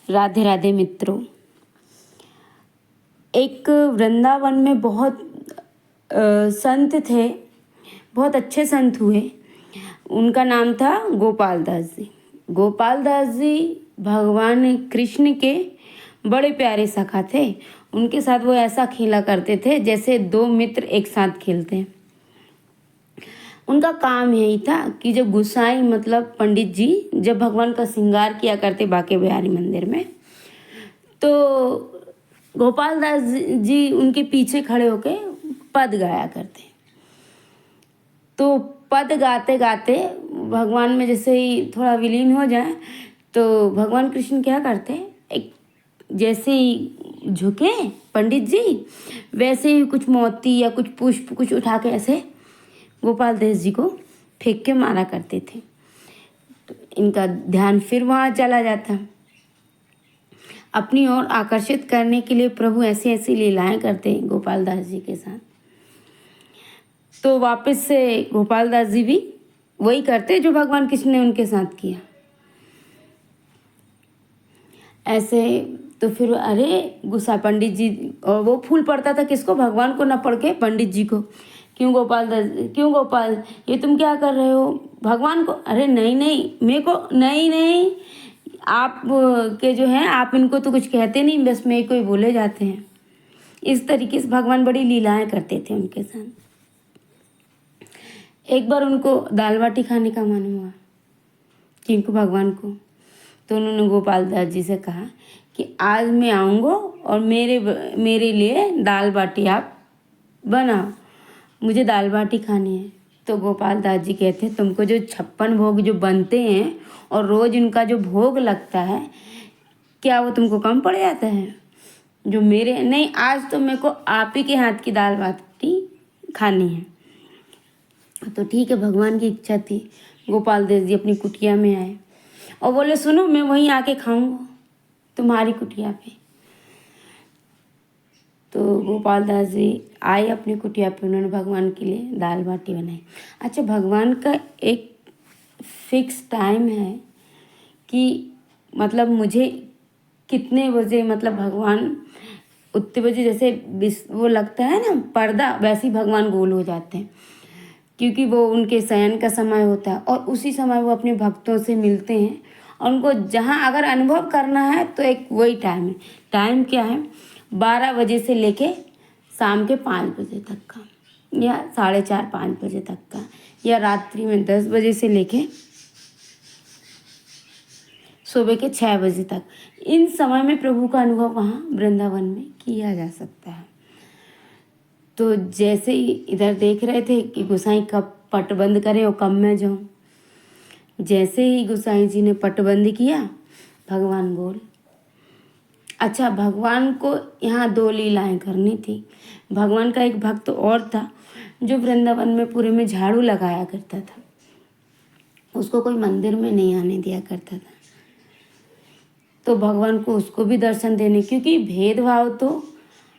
राधे राधे मित्रों। एक वृंदावन में बहुत संत थे, बहुत अच्छे संत हुए। उनका नाम था गोपाल दास जी। गोपाल दास जी भगवान कृष्ण के बड़े प्यारे सखा थे। उनके साथ वो ऐसा खेला करते थे जैसे दो मित्र एक साथ खेलते हैं। उनका काम यही था कि जब गुसाई मतलब पंडित जी जब भगवान का श्रृंगार किया करते बांके बिहारी मंदिर में, तो गोपाल दास जी उनके पीछे खड़े होके पद गाया करते। तो पद गाते गाते भगवान में जैसे ही थोड़ा विलीन हो जाए तो भगवान कृष्ण क्या करते, एक जैसे ही झुके पंडित जी वैसे ही कुछ मोती या कुछ पुष्प कुछ उठा के ऐसे गोपाल दास जी को फेंक के मारा करते थे। तो इनका ध्यान फिर वहाँ चला जाता। अपनी ओर आकर्षित करने के लिए प्रभु ऐसी ऐसी लीलाएं करते गोपाल दास जी के साथ। तो वापस से गोपाल दास जी भी वही करते जो भगवान कृष्ण ने उनके साथ किया। ऐसे तो फिर अरे गुस्सा पंडित जी, और वो फूल पड़ता था किसको, भगवान को न पड़ के पंडित जी को। क्यों गोपाल दास, क्यों गोपाल ये तुम क्या कर रहे हो भगवान को? अरे नहीं नहीं मेरे को नहीं नहीं, आप के जो हैं आप इनको तो कुछ कहते नहीं, बस मेरे को ही बोले जाते हैं। इस तरीके से भगवान बड़ी लीलाएं करते थे उनके साथ। एक बार उनको दाल बाटी खाने का मन हुआ किनको, भगवान को। तो उन्होंने गोपाल दास जी से कहा कि आज मैं आऊँगा और मेरे लिए दाल बाटी आप बनाओ, मुझे दाल बाटी खानी है। तो गोपाल दास जी कहते तुमको जो 56 भोग जो बनते हैं और रोज़ उनका जो भोग लगता है, क्या वो तुमको कम पड़ जाता है? जो मेरे नहीं, आज तो मेरे को आप ही के हाथ की दाल बाटी खानी है। तो ठीक है, भगवान की इच्छा थी। गोपाल दास जी अपनी कुटिया में आए और बोले सुनो मैं वहीं आके खाऊंगा तुम्हारी कुटिया पे। तो गोपाल दास जी आए अपनी कुटिया पे, उन्होंने भगवान के लिए दाल बाटी बनाई। अच्छा, भगवान का एक फिक्स टाइम है कि मतलब मुझे कितने बजे, मतलब भगवान उतने बजे जैसे वो लगता है ना पर्दा, वैसे ही भगवान गोल हो जाते हैं, क्योंकि वो उनके शयन का समय होता है और उसी समय वो अपने भक्तों से मिलते हैं। और उनको जहाँ अगर अनुभव करना है तो एक वही टाइम है। टाइम क्या है, 12 बजे से लेके शाम के 5 बजे तक का, या 4:30-5 बजे तक का, या रात्रि में 10 बजे से लेके सुबह के 6 बजे तक। इन समय में प्रभु का अनुभव वहाँ वृंदावन में किया जा सकता है। तो जैसे ही इधर देख रहे थे कि गोसाई कब पट बंद करें और कब मैं जाऊँ, जैसे ही गोसाई जी ने पट बंद किया भगवान बोल। अच्छा, भगवान को यहाँ 2 लीलाएं करनी थी। भगवान का एक भक्त और था जो वृंदावन में पूरे में झाड़ू लगाया करता था, उसको कोई मंदिर में नहीं आने दिया करता था। तो भगवान को उसको भी दर्शन देने, क्योंकि भेदभाव तो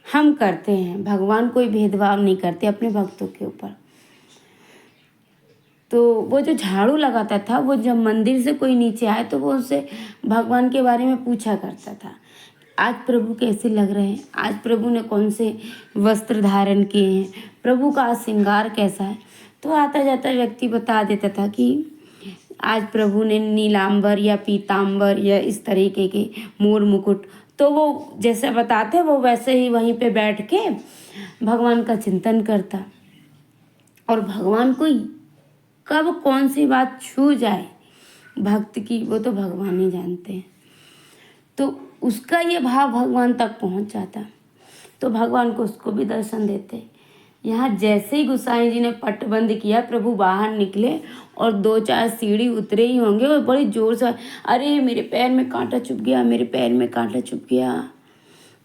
हम करते हैं, भगवान कोई भेदभाव नहीं करते अपने भक्तों के ऊपर। तो वो जो झाड़ू लगाता था, वो जब मंदिर से कोई नीचे आए तो वो उससे भगवान के बारे में पूछा करता था, आज प्रभु कैसे लग रहे हैं, आज प्रभु ने कौन से वस्त्र धारण किए हैं, प्रभु का आज श्रृंगार कैसा है। तो आता जाता व्यक्ति बता देता था कि आज प्रभु ने नीलांबर या पीतांबर या इस तरीके के मोर मुकुट। तो वो जैसे बताते वो वैसे ही वहीं पे बैठ के भगवान का चिंतन करता। और भगवान को कब कौन सी बात छू जाए भक्त की, वो तो भगवान ही जानते हैं। तो उसका ये भाव भगवान तक पहुंच जाता, तो भगवान को उसको भी दर्शन देते। यहाँ जैसे ही गोसाई जी ने पट बंद किया, प्रभु बाहर निकले और 2-4 सीढ़ी उतरे ही होंगे और बड़ी जोर से, अरे मेरे पैर में कांटा चुभ गया, मेरे पैर में कांटा चुभ गया,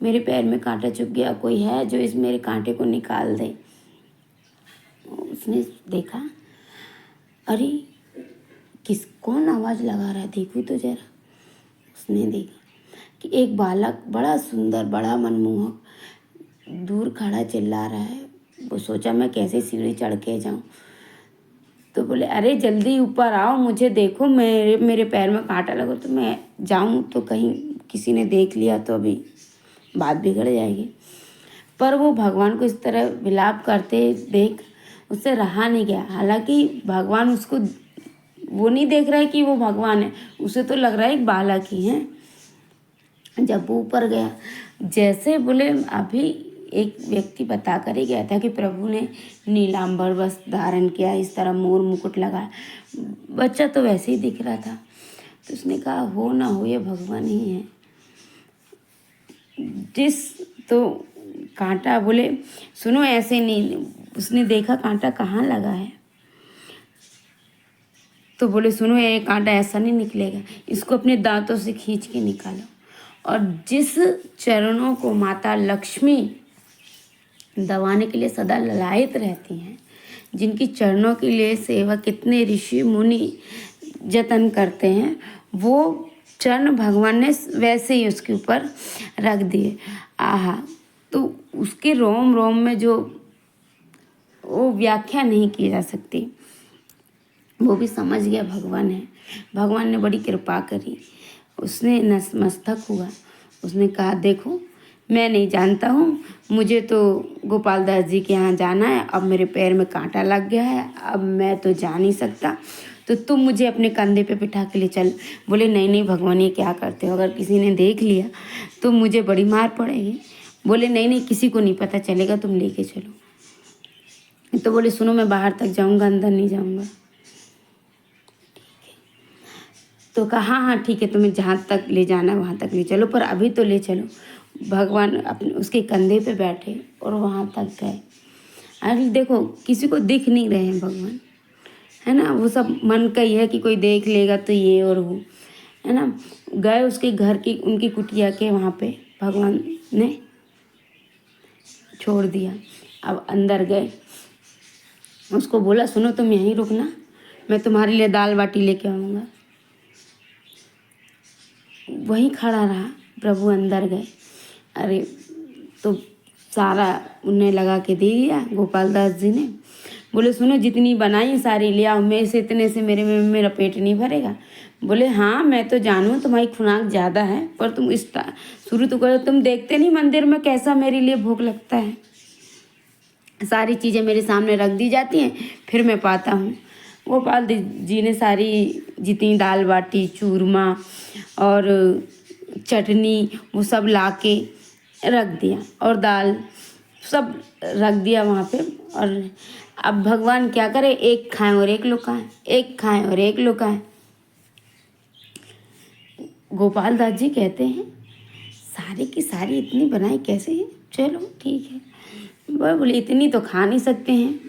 मेरे पैर में कांटा चुभ गया, कोई है जो इस मेरे कांटे को निकाल दे। उसने देखा, अरे कौन आवाज़ लगा रहा है, देखो तो जरा। उसने देखा कि एक बालक बड़ा सुंदर बड़ा मनमोहक दूर खड़ा चिल्ला रहा है। वो सोचा मैं कैसे सीढ़ी चढ़ के जाऊँ, तो बोले अरे जल्दी ऊपर आओ, मुझे देखो, मेरे पैर में कांटा लगा तो मैं जाऊँ तो कहीं किसी ने देख लिया तो अभी बात बिगड़ जाएगी। पर वो भगवान को इस तरह विलाप करते देख उससे रहा नहीं गया। हालांकि भगवान उसको वो नहीं देख रहा है कि वो भगवान है, उसे तो लग रहा है एक बालक ही है। जब वो ऊपर गया, जैसे बोले अभी एक व्यक्ति बता कर ही गया था कि प्रभु ने नीलांबर वस्त्र धारण किया, इस तरह मोर मुकुट लगाया। बच्चा तो वैसे ही दिख रहा था, तो उसने कहा हो ना हो ये भगवान ही है। जिस तो कांटा, बोले सुनो ऐसे नहीं, उसने देखा कांटा कहाँ लगा है, तो बोले सुनो ये कांटा ऐसा नहीं निकलेगा, इसको अपने दांतों से खींच के निकालो। और जिस चरणों को माता लक्ष्मी दबाने के लिए सदा ललायत रहती हैं, जिनकी चरणों के लिए सेवा कितने ऋषि मुनि जतन करते हैं, वो चरण भगवान ने वैसे ही उसके ऊपर रख दिए। आहा, तो उसके रोम रोम में जो वो व्याख्या नहीं की जा सकती, वो भी समझ गया भगवान है। भगवान ने बड़ी कृपा करी, उसने नतमस्तक हुआ, उसने कहा देखो मैं नहीं जानता हूँ, मुझे तो गोपाल दास जी के यहाँ जाना है, अब मेरे पैर में कांटा लग गया है, अब मैं तो जा नहीं सकता, तो तुम मुझे अपने कंधे पे बिठा के ले चल। बोले नहीं नहीं भगवान ये क्या करते हो, अगर किसी ने देख लिया तो मुझे बड़ी मार पड़ेगी। बोले नहीं नहीं किसी को नहीं पता चलेगा, तुम लेके चलो। तो बोले सुनो मैं बाहर तक जाऊँगा, अंदर नहीं जाऊँगा। तो कहा हाँ हाँ ठीक है, तुम्हें जहाँ तक ले जाना वहाँ तक ले चलो, पर अभी तो ले चलो। भगवान अपने उसके कंधे पे बैठे और वहाँ तक गए। अरे देखो किसी को दिख नहीं रहे हैं भगवान, है ना, वो सब मन का ही है कि कोई देख लेगा तो ये और वो, है ना। गए उसके घर की उनकी कुटिया के वहाँ पे भगवान ने छोड़ दिया। अब अंदर गए, उसको बोला सुनो तुम यहीं रुकना, मैं तुम्हारे लिए दाल बाटी लेके आऊँगा। वहीं खड़ा रहा, प्रभु अंदर गए। अरे तो सारा उन्हें लगा के दे दिया गोपाल दास जी ने। बोले सुनो जितनी बनाई सारी ले आओ, मेरे से इतने से मेरा पेट नहीं भरेगा। बोले हाँ मैं तो जानूँ तुम्हारी खुराक ज़्यादा है, पर तुम शुरू तो करो, तुम देखते नहीं मंदिर में कैसा मेरे लिए भूख लगता है, सारी चीज़ें मेरे सामने रख दी जाती हैं फिर मैं पाता हूँ। गोपाल जी ने सारी जितनी दाल बाटी चूरमा और चटनी वो सब ला के रख दिया और दाल सब रख दिया वहाँ पे। और अब भगवान क्या करे, एक खाएं और एक लुकाएं, एक खाएं और एक लुकाएं। गोपाल दास जी कहते हैं सारी की सारी इतनी बनाई कैसे है, चलो ठीक है। वह बोले इतनी तो खा नहीं सकते हैं।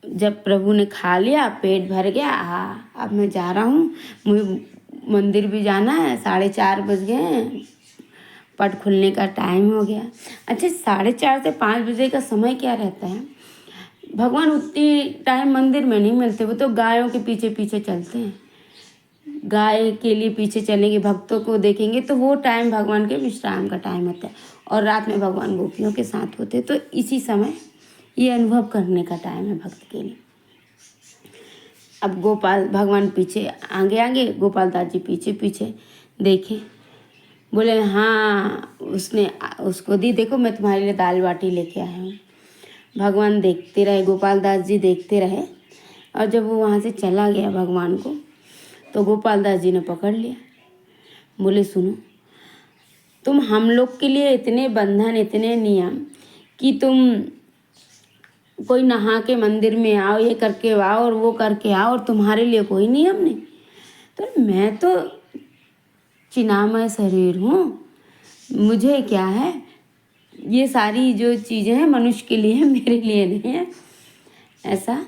जब प्रभु ने खा लिया पेट भर गया, अब मैं जा रहा हूँ, मुझे मंदिर भी जाना है, 4:30 बज गए हैं, पट खुलने का टाइम हो गया। अच्छा 4:30 से 5 बजे का समय क्या रहता है, भगवान उतनी टाइम मंदिर में नहीं मिलते, वो तो गायों के पीछे पीछे चलते हैं। गाय के लिए पीछे चलेंगे, भक्तों को देखेंगे, तो वो टाइम भगवान के विश्राम का टाइम होता है। और रात में भगवान गोपियों के साथ होते, तो इसी समय ये अनुभव करने का टाइम है भक्त के लिए। अब गोपाल भगवान पीछे आगे आगे, गोपाल दास जी पीछे पीछे देखे। बोले हाँ, उसने उसको दी, देखो मैं तुम्हारे लिए दाल बाटी लेके आया हूँ। भगवान देखते रहे, गोपाल दास जी देखते रहे। और जब वो वहाँ से चला गया भगवान को, तो गोपाल दास जी ने पकड़ लिया। बोले सुनो तुम हम लोग के लिए इतने बंधन इतने नियम कि तुम कोई नहा के मंदिर में आओ, ये करके आओ और वो करके आओ, और तुम्हारे लिए कोई नियम नहीं। तो मैं तो चिन्मय शरीर हूँ, मुझे क्या है, ये सारी जो चीज़ें हैं मनुष्य के लिए है, मेरे लिए नहीं है। ऐसा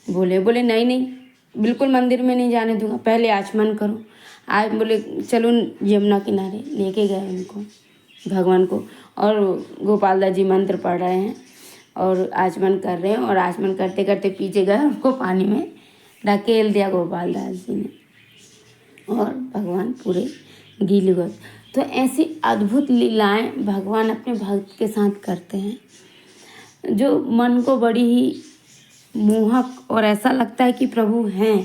बोले नहीं नहीं बिल्कुल मंदिर में नहीं जाने दूंगा, पहले आचमन करो। आज बोले चलो यमुना किनारे, लेके गए उनको भगवान को, और गोपाल दास जी मंत्र पढ़ रहे हैं और आचमन कर रहे हैं, और आचमन करते करते पीछे गए, उनको पानी में धकेल दिया गोपाल दास जी ने, और भगवान पूरे गीले गए। तो ऐसी अद्भुत लीलाएं भगवान अपने भक्त के साथ करते हैं, जो मन को बड़ी ही मोहक, और ऐसा लगता है कि प्रभु हैं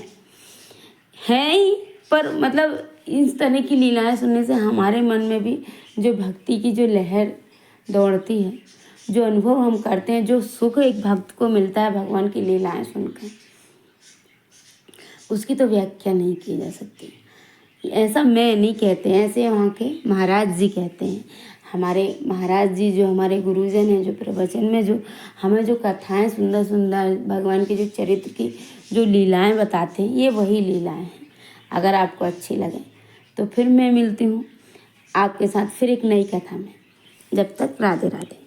ही, पर मतलब इस तरह की लीलाएं सुनने से हमारे मन में भी जो भक्ति की जो लहर दौड़ती है, जो अनुभव हम करते हैं, जो सुख एक भक्त को मिलता है भगवान की लीलाएं सुनकर, उसकी तो व्याख्या नहीं की जा सकती। ऐसा मैं नहीं कहते हैं, ऐसे वहाँ के महाराज जी कहते हैं। हमारे महाराज जी जो हमारे गुरुजन हैं, जो प्रवचन में जो हमें जो कथाएं सुंदर सुंदर भगवान के जो चरित्र की जो लीलाएं बताते हैं, ये वही लीलाएं हैं। अगर आपको अच्छी लगे तो फिर मैं मिलती हूँ आपके साथ फिर एक नई कथा में। जब तक राधे राधे।